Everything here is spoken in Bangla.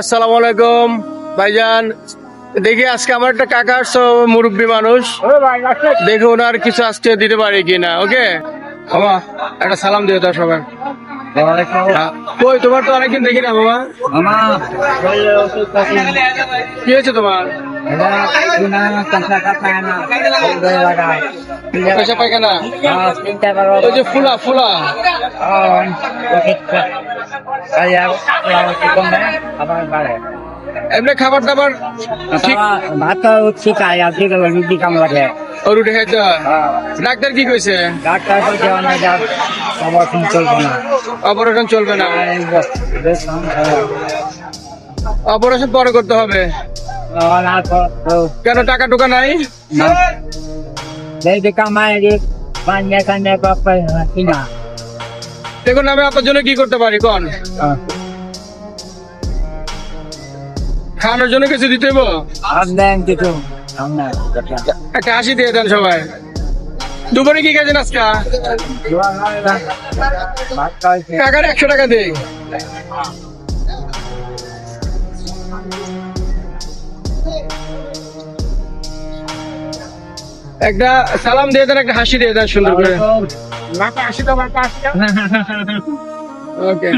আসসালামু আলাইকুম ভাইজান। দেখি আজকে আমার একটা কাকা আসছে, মুরব্বী মানুষ, দেখি ওনার কিছু আজকে দিতে পারি কিনা। ওকে বাবা, একটা সালাম দিও তো সবাই। কই তোমার তো অনেকদিন দেখি না বাবা, কি হয়েছে তোমার? পয়সা পায়খানা, ওই যে ফুলা ফুলা। এমনি খাবার দাবার ভাত উঠছি খাই আর রুটি কাম লাগে ও রুটি খাইতে হয়। ডাক্তার কি কইছে? ডাক্তার বলছে অপারেশন চলবে না। অপারেশন চলবে না? অপারেশন পরে করতে হবে। কেন, টাকা টুকা নাই? কামাই কিনা দেখুন আমি আপনার জন্য কি করতে পারি কোন? খাওয়ানোর জন্য কিছু দিতে হইব? কিছু একটা হাসি দিয়ে দেন সবাই। দুপুরে কি খাইছেন আজকে? টাকার 100 টাকা দেই। একটা সালাম দিয়ে দেন, একটা হাসি দিয়ে দেন সুন্দর করে। ওকে।